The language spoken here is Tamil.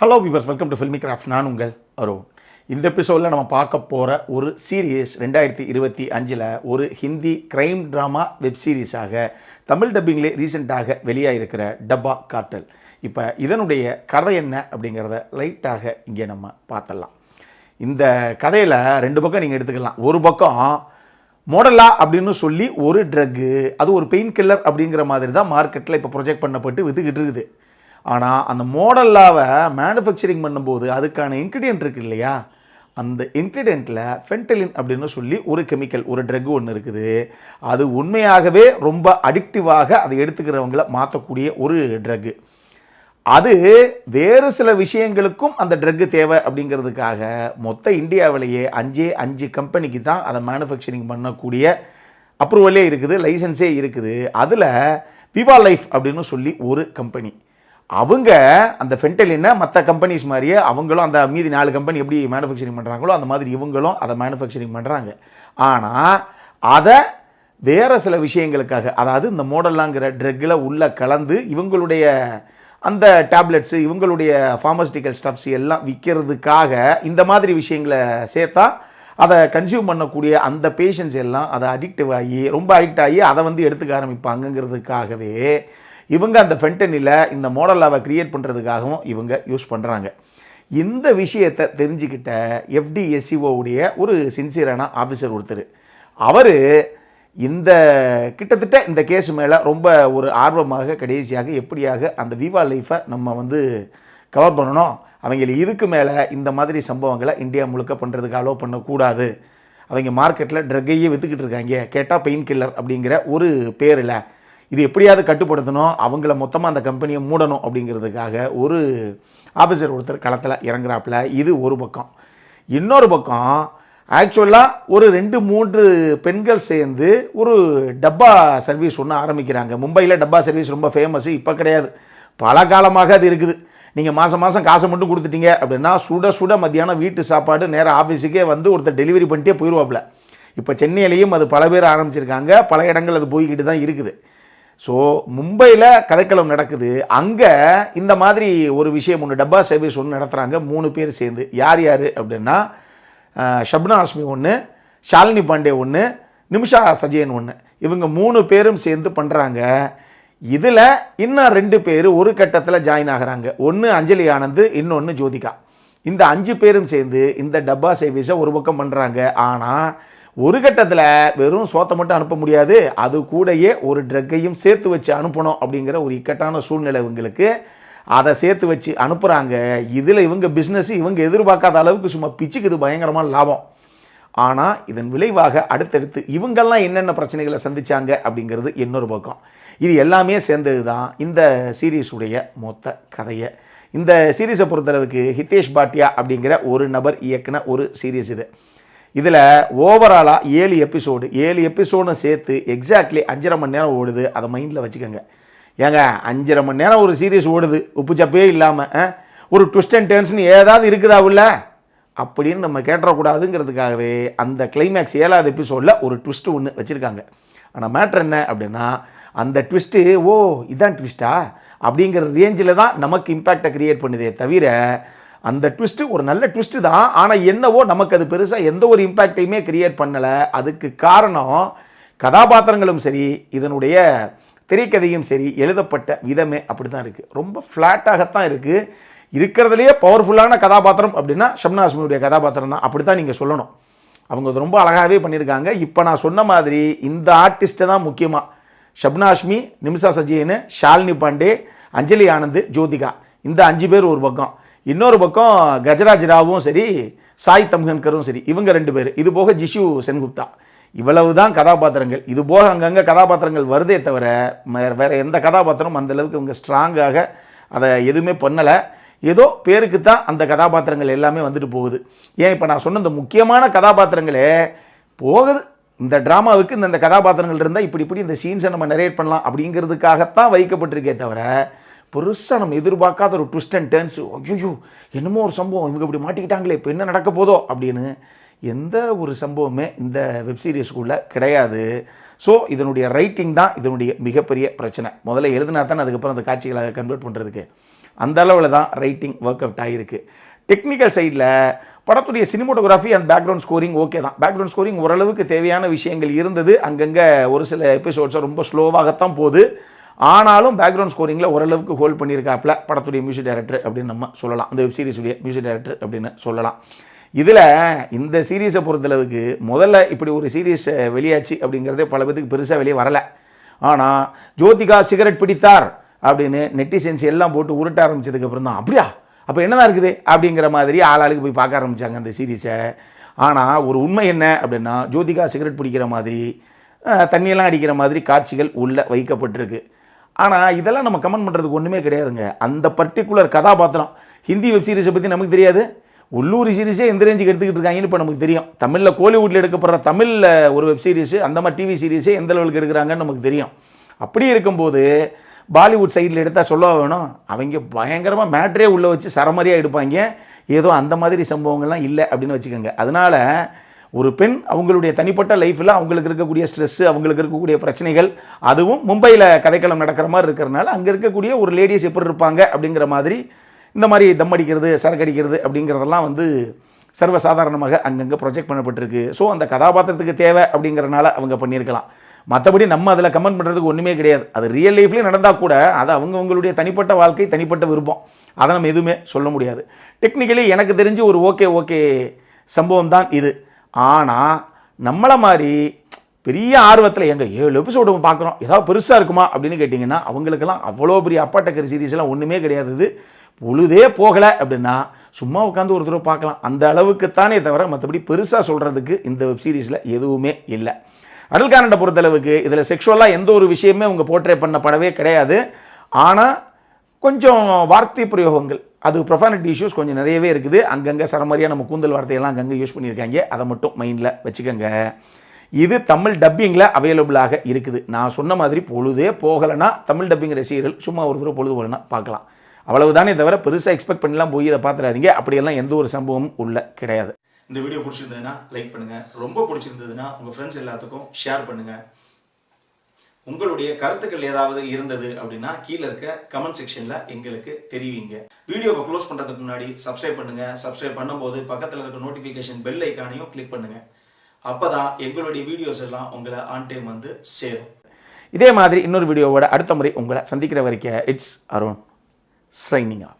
Hello viewers, welcome to filmi craft. நான் உங்கள் அருண். இந்த எபிசோடில் நம்ம பார்க்க போகிற ஒரு சீரியஸ் 2025 ஒரு ஹிந்தி க்ரைம் ட்ராமா வெப் சீரிஸாக தமிழ் டப்பிங்லே ரீசெண்டாக வெளியாகிருக்கிற டப்பா கார்ட்டல். இப்போ இதனுடைய கதை என்ன அப்படிங்கிறத லைட்டாக இங்கே நம்ம பார்த்துடலாம். இந்த கதையில் ரெண்டு பக்கம் நீங்கள் எடுத்துக்கலாம். ஒரு பக்கம் மோடலா அப்படின்னு சொல்லி ஒரு ட்ரக்கு, அது ஒரு பெயின் கில்லர் அப்படிங்கிற மாதிரி தான் மார்க்கெட்டில் இப்போ ப்ரொஜெக்ட் பண்ணப்பட்டு விற்றுக்கிட்டு இருக்குது. ஆனால் அந்த மோடல்லாவை மேனுஃபேக்சரிங் பண்ணும்போது அதுக்கான இன்க்ரீடியன்ட் இருக்குது இல்லையா, அந்த இன்க்ரீடியண்ட்டில் ஃபென்டலின் அப்படின்னு சொல்லி ஒரு கெமிக்கல், ஒரு ட்ரக் ஒன்று இருக்குது. அது உண்மையாகவே ரொம்ப அடிக்டிவாக அதை எடுத்துக்கிறவங்கள மாற்றக்கூடிய ஒரு ட்ரக்கு. அது வேறு சில விஷயங்களுக்கும் அந்த ட்ரக்கு தேவை அப்படிங்கிறதுக்காக மொத்த இந்தியாவிலேயே 5 கம்பெனிக்கு தான் அதை மேனுஃபேக்சரிங் பண்ணக்கூடிய அப்ரூவலே இருக்குது, லைசன்ஸே இருக்குது. அதில் விவா லைஃப் அப்படின்னு சொல்லி ஒரு கம்பெனி, அவங்க அந்த ஃபென்டலினை மற்ற கம்பெனிஸ் மாதிரியே அவங்களும் அந்த மீதி 4 கம்பெனி எப்படி மேனுஃபேக்சரிங் பண்ணுறாங்களோ அந்த மாதிரி இவங்களும் அதை மேனுஃபேக்சரிங் பண்ணுறாங்க. ஆனால் அதை வேறு சில விஷயங்களுக்காக, அதாவது இந்த மோடல்லாங்கிற ட்ரக்கில் உள்ள கலந்து இவங்களுடைய அந்த டேப்லெட்ஸு, இவங்களுடைய ஃபார்மஸ்டிக்கல் ஸ்டப்ஸ் எல்லாம் விற்கிறதுக்காக இந்த மாதிரி விஷயங்களை சேர்த்தா அதை கன்சியூம் பண்ணக்கூடிய அந்த பேஷண்ட்ஸ் எல்லாம் அதை அடிக்டிவ் ஆகி ரொம்ப அடிக்ட் ஆகி அதை எடுத்துக்க ஆரம்பிப்பாங்கங்கிறதுக்காகவே இவங்க அந்த ஃபென்டனில் இந்த மோடல்லாவை க்ரியேட் பண்ணுறதுக்காகவும் இவங்க யூஸ் பண்ணுறாங்க. இந்த விஷயத்தை தெரிஞ்சுக்கிட்ட FDSCOவுடைய ஒரு சின்சியரான ஆஃபீஸர் ஒருத்தர், அவர் இந்த கிட்டத்தட்ட இந்த கேஸ் மேலே ரொம்ப ஒரு ஆர்வமாக கடைசியாக எப்படியாக அந்த விவா லைஃப்பை நம்ம கவர் பண்ணணும், அவங்க இதுக்கு மேலே இந்த மாதிரி சம்பவங்களை இந்தியா முழுக்க பண்ணுறதுக்கு அலோவ் பண்ணக்கூடாது, அவங்க மார்க்கெட்டில் ட்ரக்கையே விற்றுக்கிட்டு இருக்காங்க, கேட்டால் பெயின் கில்லர் அப்படிங்கிற ஒரு பேரில் இது எப்படியாவது கட்டுப்படுத்தணும், அவங்கள மொத்தமாக அந்த கம்பெனியை மூடணும் அப்படிங்கிறதுக்காக ஒரு ஆஃபீஸர் ஒருத்தர் களத்தில் இறங்குறாப்புல. இது ஒரு பக்கம். இன்னொரு பக்கம் ஆக்சுவலாக ஒரு 2-3 பெண்கள் சேர்ந்து ஒரு டப்பா சர்வீஸ் ஒன்று ஆரம்பிக்கிறாங்க. மும்பையில் டப்பா சர்வீஸ் ரொம்ப ஃபேமஸ்ஸு, இப்போ கிடையாது, பல காலமாக அது இருக்குது. நீங்கள் மாதம் காசை மட்டும் கொடுத்துட்டீங்க அப்படின்னா சுட சுட மத்தியானம் வீட்டு சாப்பாடு நேராக ஆஃபீஸுக்கே ஒருத்தர் டெலிவரி பண்ணிட்டே போயிடுவாப்புல. இப்போ சென்னையிலையும் அது பல பேர் ஆரம்பிச்சிருக்காங்க, பல இடங்கள் அது போய்கிட்டு தான் இருக்குது. ஸோ மும்பையில் கதைக்களம் நடக்குது. அங்கே இந்த மாதிரி ஒரு விஷயம் ஒன்று, டப்பா சர்வீஸ் ஒன்று நடத்துகிறாங்க 3 பேர் சேர்ந்து. யார் யார் அப்படின்னா ஷப்னா ஆஸ்மி ஒன்று, ஷாலினி பாண்டே ஒன்று, நிமிஷா சஜயன் ஒன்று. இவங்க 3 பேரும் சேர்ந்து பண்ணுறாங்க. இதில் இன்னும் 2 பேர் ஒரு கட்டத்தில் ஜாயின் ஆகிறாங்க. ஒன்று அஞ்சலி ஆனந்த், இன்னொன்று ஜோதிகா. இந்த 5 பேரும் சேர்ந்து இந்த டப்பா சர்வீஸை ஒரு பக்கம் பண்ணுறாங்க. ஆனால் ஒரு கட்டத்தில் வெறும் சோத்தை மட்டும் அனுப்ப முடியாது, அது கூடயே ஒரு ட்ரக்கையும் சேர்த்து வச்சு அனுப்பணும் அப்படிங்கிற ஒரு இக்கட்டான சூழ்நிலை இவங்களுக்கு. அதை சேர்த்து வச்சு அனுப்புகிறாங்க. இதில் இவங்க பிஸ்னஸ் இவங்க எதிர்பார்க்காத அளவுக்கு சும்மா பிச்சுக்குது, பயங்கரமான லாபம். ஆனால் இதன் விளைவாக அடுத்தடுத்து இவங்கெல்லாம் என்னென்ன பிரச்சனைகளை சந்தித்தாங்க அப்படிங்கிறது இன்னொரு பக்கம். இது எல்லாமே சேர்ந்தது தான் இந்த சீரீஸுடைய மொத்த கதையை. இந்த சீரீஸை பொறுத்தளவுக்கு ஹிதேஷ் பாட்டியா அப்படிங்கிற ஒரு நபர் இயக்குன ஒரு சீரீஸ் இது. இதில் ஓவராலாக 7 எபிசோடு சேர்த்து எக்ஸாக்ட்லி 5.5 மணி நேரம் ஓடுது. அதை மைண்டில் வச்சுக்கோங்க. ஏங்க 5.5 மணி நேரம் ஒரு சீரீஸ் ஓடுது, உப்பு சப்பே இல்லாமல், ஒரு ட்விஸ்ட் அண்ட் டர்ன்ஸ்னு ஏதாவது இருக்குதா உள்ள அப்படின்னு நம்ம கேட்டக்கூடாதுங்கிறதுக்காகவே அந்த கிளைமேக்ஸ் 7வது எபிசோடில் ஒரு ட்விஸ்ட்டு ஒன்று வச்சுருக்காங்க. ஆனால் மேட்ரு என்ன அப்படின்னா, அந்த ட்விஸ்ட்டு ஓ இதான் ட்விஸ்ட்டா அப்படிங்கிற ரேஞ்சில் தான் நமக்கு இம்பேக்டை க்ரியேட் பண்ணுதே தவிர, அந்த ட்விஸ்ட்டு ஒரு நல்ல ட்விஸ்ட்டு தான், ஆனால் என்னவோ நமக்கு அது பெருசாக எந்த ஒரு இம்பேக்டையுமே கிரியேட் பண்ணலை. அதுக்கு காரணம் கதாபாத்திரங்களும் சரி, இதனுடைய திரைக்கதையும் சரி, எழுதப்பட்ட விதமே அப்படி தான் இருக்குது. ரொம்ப ஃப்ளாட்டாகத்தான் இருக்குது. இருக்கிறதுலையே பவர்ஃபுல்லான கதாபாத்திரம் அப்படின்னா ஷப்னா ஆஸ்மியுடைய கதாபாத்திரம் தான், அப்படி தான் நீங்கள் சொல்லணும். அவங்க அது ரொம்ப அழகாகவே பண்ணியிருக்காங்க. இப்போ நான் சொன்ன மாதிரி இந்த ஆர்டிஸ்ட்டை தான் முக்கியமாக ஷப்னா ஆஸ்மி, நிமிஷா சஜயன், ஷாலினி பாண்டே, அஞ்சலி ஆனந்த், ஜோதிகா, இந்த 5 பேர் ஒரு பக்கம். இன்னொரு பக்கம் கஜராஜ் ராவும் சரி, சாய் தம்கன்கரும் சரி, இவங்க 2 பேர். இது போக ஜிஷு சென்குப்தா. இவ்வளவு தான் கதாபாத்திரங்கள். இது போக அங்கங்கே கதாபாத்திரங்கள் வருதே தவிர வேறு எந்த கதாபாத்திரமும் அந்தளவுக்கு இவங்க ஸ்ட்ராங்காக அதை எதுவுமே பண்ணலை. ஏதோ பேருக்கு தான் அந்த கதாபாத்திரங்கள் எல்லாமே போகுது. ஏன் இப்போ நான் சொன்ன இந்த முக்கியமான கதாபாத்திரங்களே போகுது. இந்த ட்ராமாவுக்கு இந்த கதாபாத்திரங்கள் இருந்தால் இப்படி இந்த சீன்ஸை நம்ம நரேட் பண்ணலாம் அப்படிங்கிறதுக்காகத்தான் வைக்கப்பட்டிருக்கே தவிர, பெருசாக நம்ம எதிர்பார்க்காத ஒரு ட்விஸ்ட் அண்ட் டர்ன்ஸ், ஐயோ என்னமோ ஒரு சம்பவம் இவங்க இப்படி மாட்டிக்கிட்டாங்களே, இப்போ என்ன நடக்க போதோ அப்படின்னு எந்த ஒரு சம்பவமே இந்த வெப்சீரிஸ்க்குள்ளே கிடையாது. ஸோ இதனுடைய ரைட்டிங் தான் இதனுடைய மிகப்பெரிய பிரச்சனை. முதல்ல எழுதினா தான் அதுக்கப்புறம் அந்த காட்சிகளாக கன்வெர்ட் பண்ணுறதுக்கு. அந்த அளவில் தான் ரைட்டிங் ஒர்க் அவுட் ஆகிருக்கு. டெக்னிக்கல் சைடில் படத்துடைய cinematography and background scoring okay தான். பேக்ரவுண்ட் ஸ்கோரிங் ஓரளவுக்கு தேவையான விஷயங்கள் இருந்தது. அங்கங்கே ஒரு சில எபிசோட்ஸை ரொம்ப ஸ்லோவாகத்தான் போகுது. ஆனாலும் பேக்ரவுண்ட் ஸ்கோரிங்கில் ஓரளவுக்கு ஹோல்ட் பண்ணியிருக்காப்புல படத்துடைய மியூசிக் டைரக்டர் அப்படின்னு நம்ம சொல்லலாம். இந்த வெப் சீரிஸுடைய மியூசிக் டைரக்டர் அப்படின்னு சொல்லலாம். இதில் இந்த சீரீஸை பொறுத்தளவுக்கு முதல்ல இப்படி ஒரு சீரீஸ் வெளியாச்சு அப்படிங்கிறதே பல பேருக்கு பெருசாக வெளியே வரலை. ஆனால் ஜோதிகா சிகரெட் பிடித்தார் அப்படின்னு நெட்டிசன்ஸ் எல்லாம் போட்டு உருட்ட ஆரம்பித்ததுக்கப்புறம் தான் அப்படியா அப்போ என்னதான் இருக்குது அப்படிங்கிற மாதிரி ஆளாளுக்கு போய் பார்க்க ஆரம்பித்தாங்க அந்த சீரீஸை. ஆனால் ஒரு உண்மை என்ன அப்படின்னா, ஜோதிகா சிகரெட் பிடிக்கிற மாதிரி தண்ணியெல்லாம் அடிக்கிற மாதிரி காட்சிகள் உள்ளே வைக்கப்பட்டிருக்கு. ஆனால் இதெல்லாம் நம்ம கமெண்ட் பண்ணுறதுக்கு ஒன்றுமே கிடையாதுங்க. அந்த பர்டிகுலர் கதாபாத்திரம் ஹிந்தி வெப் சீரிஸை பற்றி நமக்கு தெரியாது. உள்ளூர் சீரிஸே எந்த ரேஞ்சுக்கு எடுத்துக்கிட்டு இருக்காங்கன்னு இப்போ நமக்கு தெரியும். தமிழில் கோலிவுட்டில் எடுக்கப்படுற தமிழில் ஒரு வெப் சீரிஸு அந்த மாதிரி டிவி சீரிஸே எந்த லெவலுக்கு எடுக்கிறாங்கன்னு நமக்கு தெரியும். அப்படி இருக்கும்போது பாலிவுட் சைடில் எடுத்தால் சொல்ல வேணும், அவங்க பயங்கரமாக மேட்ரே உள்ளே வச்சு சரமரியாக எடுப்பாங்க. ஏதோ அந்த மாதிரி சம்பவங்கள்லாம் இல்லை அப்படின்னு வச்சுக்கோங்க. அதனால் ஒரு பெண் அவங்களுடைய தனிப்பட்ட லைஃப்பில் அவங்களுக்கு இருக்கக்கூடிய ஸ்ட்ரெஸ்ஸு, அவங்களுக்கு இருக்கக்கூடிய பிரச்சனைகள், அதுவும் மும்பையில் கதைக்களம் நடக்கிற மாதிரி இருக்கிறனால அங்கே இருக்கக்கூடிய ஒரு லேடிஸ் எப்படி இருப்பாங்க அப்படிங்கிற மாதிரி இந்த மாதிரி தம் அடிக்கிறது, சரக்கு அடிக்கிறது அப்படிங்கிறதெல்லாம் சர்வசாதாரணமாக அங்கங்கே ப்ரொஜெக்ட் பண்ணப்பட்டிருக்கு. ஸோ அந்த கதாபாத்திரத்துக்கு தேவை அப்படிங்கிறனால அவங்க பண்ணியிருக்கலாம். மற்றபடி நம்ம அதில் கமெண்ட் பண்ணுறதுக்கு ஒன்றுமே கிடையாது. அது ரியல் லைஃப்லேயும் நடந்தால் கூட அது அவங்களுடைய தனிப்பட்ட வாழ்க்கை, தனிப்பட்ட விருப்பம். அதை நம்ம எதுவுமே சொல்ல முடியாது. டெக்னிக்கலி எனக்கு தெரிஞ்சு ஒரு ஓகே சம்பவம் தான் இது. ஆனால் நம்மளை மாதிரி பெரிய ஆர்வத்தில் எங்கள் 7 எபிசோடு பார்க்குறோம், ஏதாவது பெருசாக இருக்குமா அப்படின்னு கேட்டிங்கன்னா அவங்களுக்கெல்லாம் அவ்வளோ பெரிய அப்பா டக்கர் சீரீஸ்லாம் ஒன்றுமே கிடையாது. இது பொழுதே போகலை அப்படின்னா சும்மா உட்காந்து ஒரு தடவை பார்க்கலாம். அந்த அளவுக்கு தானே தவிர மற்றபடி பெருசாக சொல்கிறதுக்கு இந்த வெப் சீரிஸில் எதுவுமே இல்லை. அடல் கானண்டை பொறுத்தளவுக்கு இதில் செக்ஷுவலாக எந்த ஒரு விஷயமே அவங்க போர்ட்ரே பண்ணப்படவே கிடையாது. ஆனால் கொஞ்சம் வார்த்தை பிரயோகங்கள், அது ப்ரொஃபானிட்டி இஷ்யூஸ் கொஞ்சம் நிறையவே இருக்குது. அங்கங்கே சரமாரியாக நம்ம கூந்தல் வார்த்தையெல்லாம் அங்கங்கே யூஸ் பண்ணியிருக்காங்க. அதை மட்டும் மைண்டில் வச்சுக்கோங்க. இது தமிழ் டப்பிங்கில் அவைலபிளாக இருக்குது. நான் சொன்ன மாதிரி பொழுதே போகலைன்னா தமிழ் டப்பிங் ரசிகர்கள் சும்மா ஒரு தடவை பொழுது போகலன்னா பார்க்கலாம். அவ்வளவுதானே தவிர பெருசாக எக்ஸ்பெக்ட் பண்ணலாம் போய் இதை பார்த்துடாதீங்க. அப்படியெல்லாம் எந்த ஒரு சம்பவமும் உள்ள கிடையாது. இந்த வீடியோ பிடிச்சிருந்ததுன்னா லைக் பண்ணுங்கள். ரொம்ப பிடிச்சிருந்ததுன்னா உங்கள் ஃப்ரெண்ட்ஸ் எல்லாத்துக்கும் ஷேர் பண்ணுங்கள். உங்களுடைய கருத்துக்கள் ஏதாவது இருந்தது அப்படின்னா கீழே இருக்க கமெண்ட் செக்ஷனில் எங்களுக்கு தெரிவிங்க. வீடியோவை க்ளோஸ் பண்ணுறதுக்கு முன்னாடி சப்ஸ்கிரைப் பண்ணுங்கள். சப்ஸ்கிரைப் பண்ணும்போது பக்கத்தில் இருக்க நோட்டிஃபிகேஷன் பெல் ஐக்கானையும் கிளிக் பண்ணுங்கள். அப்போ தான் எங்களுடைய வீடியோஸ் எல்லாம் உங்களை ஆன் டைம் சேரும். இதே மாதிரி இன்னொரு வீடியோவோட அடுத்த முறை உங்களை சந்திக்கிற வரைக்கும் இட்ஸ் அருண் signing off.